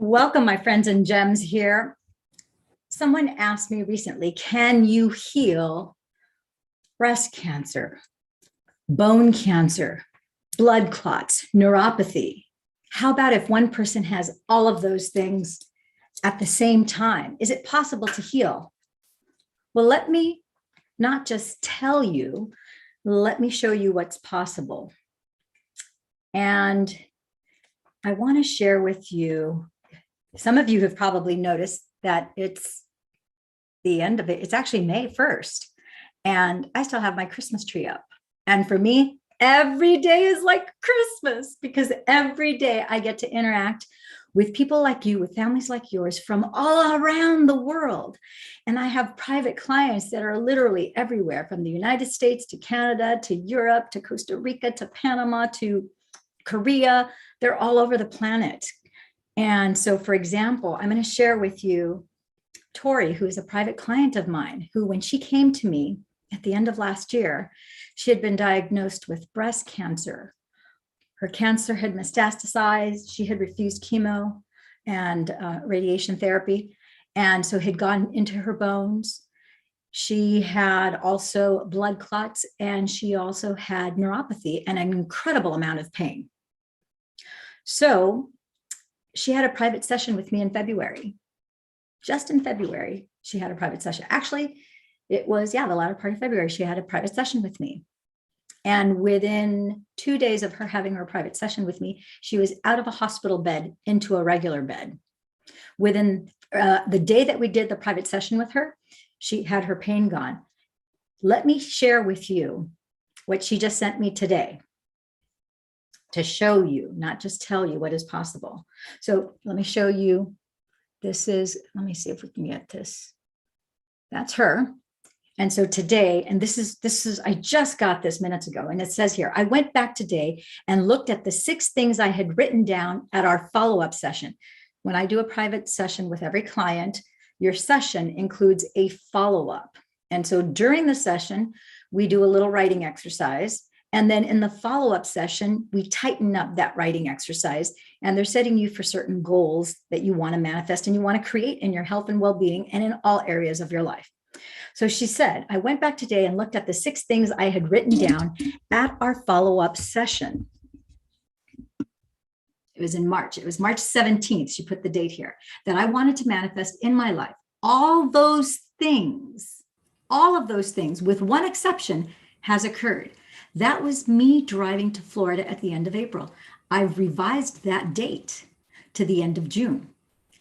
Welcome, my friends and gems here. Someone asked me recently, can you heal breast cancer, bone cancer, blood clots, neuropathy? How about if one person has all of those things at the same time? Is it possible to heal? Well, let me not just tell you, let me show you what's possible. And I want to share with you, some of you have probably noticed that it's the end of it. It's actually May 1st, and I still have my Christmas tree up. And for me, every day is like Christmas because every day I get to interact with people like you, with families like yours from all around the world. And I have private clients that are literally everywhere, from the United States to Canada, to Europe, to Costa Rica, to Panama, to Korea. They're all over the planet. And so, for example, I'm going to share with you Tori, who is a private client of mine, who, when she came to me at the end of last year, she had been diagnosed with breast cancer. Her cancer had metastasized. She had refused chemo and radiation therapy, and so had gone into her bones. She had also blood clots, and she also had neuropathy and an incredible amount of pain. So she had a private session with me in February. Just in February, she had a private session. Actually, it was, the latter part of February, she had a private session with me. And within 2 days of her having her private session with me, she was out of a hospital bed into a regular bed. Within the day that we did the private session with her, she had her pain gone. Let me share with you what she just sent me today to show you, not just tell you what is possible. So let me show you. This is, let me see if we can get this. That's her. And so today, and this is, I just got this minutes ago, and it says here, I went back today and looked at the 6 things I had written down at our follow-up session. When I do a private session with every client, your session includes a follow-up. And so during the session, we do a little writing exercise. And then in the follow-up session, we tighten up that writing exercise, and they're setting you for certain goals that you want to manifest and you want to create in your health and well-being and in all areas of your life. So she said, I went back today and looked at the 6 things I had written down at our follow-up session. It was in March. It was March 17th. She put the date here, that I wanted to manifest in my life. All of those things, with one exception, has occurred. That was me driving to Florida at the end of April. I've revised that date to the end of June.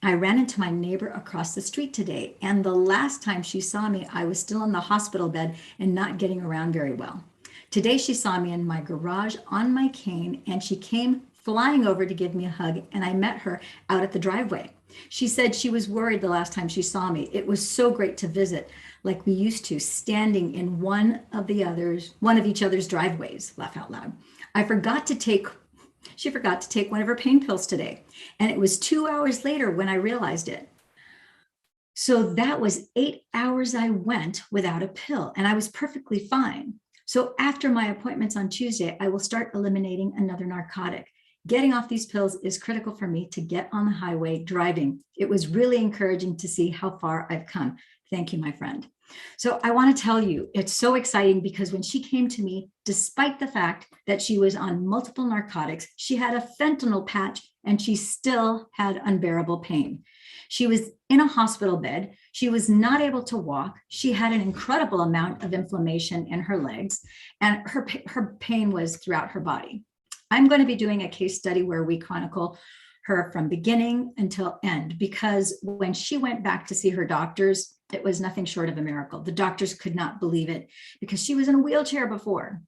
I ran into my neighbor across the street today, and the last time she saw me, I was still in the hospital bed and not getting around very well. Today, she saw me in my garage on my cane, and she came flying over to give me a hug, and I met her out at the driveway. She said she was worried the last time she saw me. It was so great to visit like we used to, standing in one of each other's driveways. Laugh out loud. She forgot to take one of her pain pills today. And it was 2 hours later when I realized it. So that was 8 hours I went without a pill, and I was perfectly fine. So after my appointments on Tuesday, I will start eliminating another narcotic. Getting off these pills is critical for me to get on the highway driving. It was really encouraging to see how far I've come. Thank you, my friend. So I want to tell you, it's so exciting because when she came to me, despite the fact that she was on multiple narcotics, she had a fentanyl patch and she still had unbearable pain. She was in a hospital bed. She was not able to walk. She had an incredible amount of inflammation in her legs, and her pain was throughout her body. I'm going to be doing a case study where we chronicle her from beginning until end, because when she went back to see her doctors, it was nothing short of a miracle. The doctors could not believe it because she was in a wheelchair before.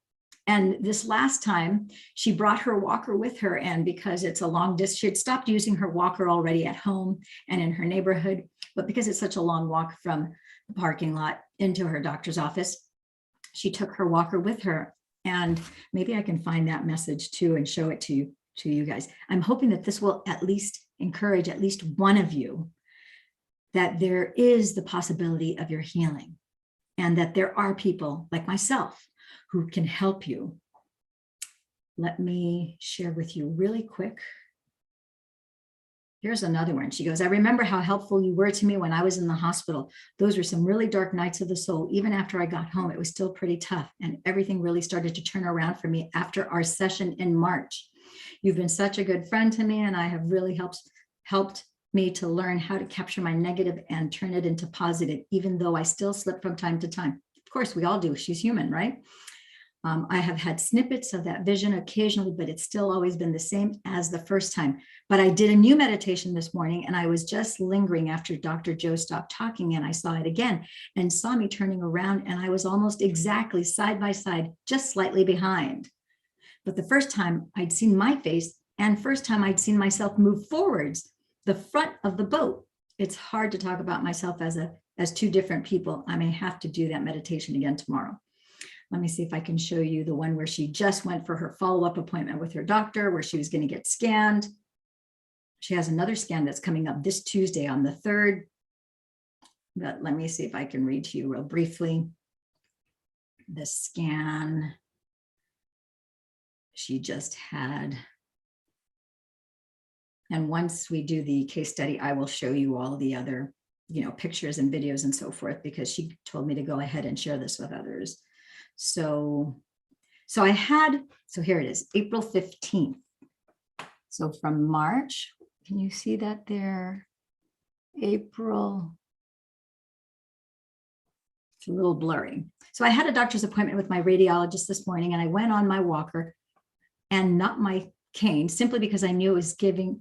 And this last time, she brought her walker with her, and because it's a long distance, she had stopped using her walker already at home and in her neighborhood, but because it's such a long walk from the parking lot into her doctor's office, she took her walker with her. And maybe I can find that message too and show it to you guys. I'm hoping that this will at least encourage at least one of you that there is the possibility of your healing, and that there are people like myself who can help you. Let me share with you really quick Here's another one. She goes, I remember how helpful you were to me when I was in the hospital. Those were some really dark nights of the soul. Even after I got home, it was still pretty tough. And everything really started to turn around for me after our session in March. You've been such a good friend to me, and I have really helped me to learn how to capture my negative and turn it into positive, even though I still slip from time to time. Of course, we all do. She's human, right? I have had snippets of that vision occasionally, but it's still always been the same as the first time. But I did a new meditation this morning, and I was just lingering after Dr. Joe stopped talking, and I saw it again and saw me turning around, and I was almost exactly side by side, just slightly behind. But the first time I'd seen my face, and first time I'd seen myself move forwards, the front of the boat. It's hard to talk about myself as two different people. I may have to do that meditation again tomorrow. Let me see if I can show you the one where she just went for her follow-up appointment with her doctor, where she was going to get scanned. She has another scan that's coming up this Tuesday on the 3rd. But let me see if I can read to you real briefly. The scan she just had. And once we do the case study, I will show you all the other, pictures and videos and so forth, because she told me to go ahead and share this with others. So here it is, April 15th. So from March, can you see that there? April, it's a little blurry. So I had a doctor's appointment with my radiologist this morning, and I went on my walker and not my cane, simply because I knew it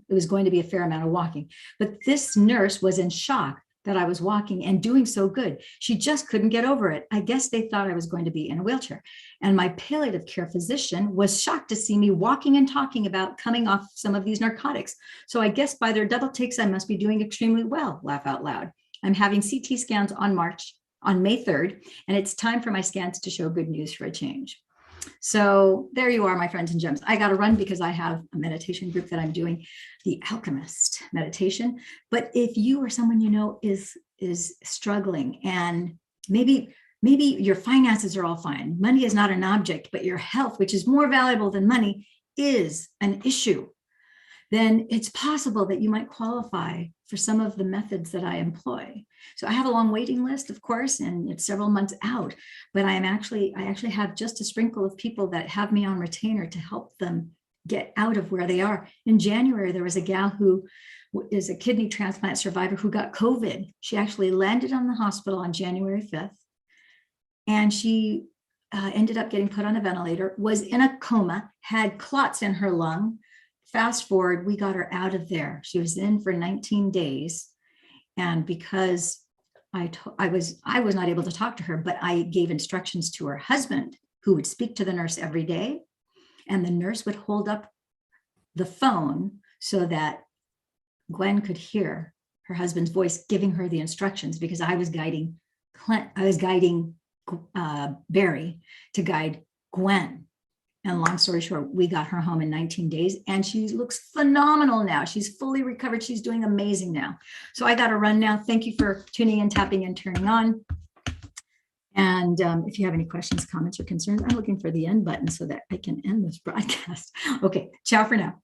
was going to be a fair amount of walking. But this nurse was in shock that I was walking and doing so good. She just couldn't get over it. I guess they thought I was going to be in a wheelchair. And my palliative care physician was shocked to see me walking and talking about coming off some of these narcotics. So I guess by their double takes, I must be doing extremely well, laugh out loud. I'm having CT scans on May 3rd, and it's time for my scans to show good news for a change. So there you are, my friends and gems. I got to run because I have a meditation group that I'm doing, the Alchemist meditation. But if you or someone you know is struggling, and maybe your finances are all fine, money is not an object, but your health, which is more valuable than money, is an issue, then it's possible that you might qualify for some of the methods that I employ. So I have a long waiting list, of course, and it's several months out, but I actually have just a sprinkle of people that have me on retainer to help them get out of where they are. In January, there was a gal who is a kidney transplant survivor who got COVID. She actually landed on the hospital on January 5th, and she ended up getting put on a ventilator, was in a coma, had clots in her lung. Fast forward, we got her out of there. She was in for 19 days. And because I was not able to talk to her, but I gave instructions to her husband, who would speak to the nurse every day. And the nurse would hold up the phone so that Gwen could hear her husband's voice giving her the instructions, because I was guiding Barry to guide Gwen. And long story short, we got her home in 19 days, and she looks phenomenal now. She's fully recovered. She's doing amazing now. So I got to run now. Thank you for tuning in, tapping in, turning on. And if you have any questions, comments, or concerns, I'm looking for the end button so that I can end this broadcast. Okay, ciao for now.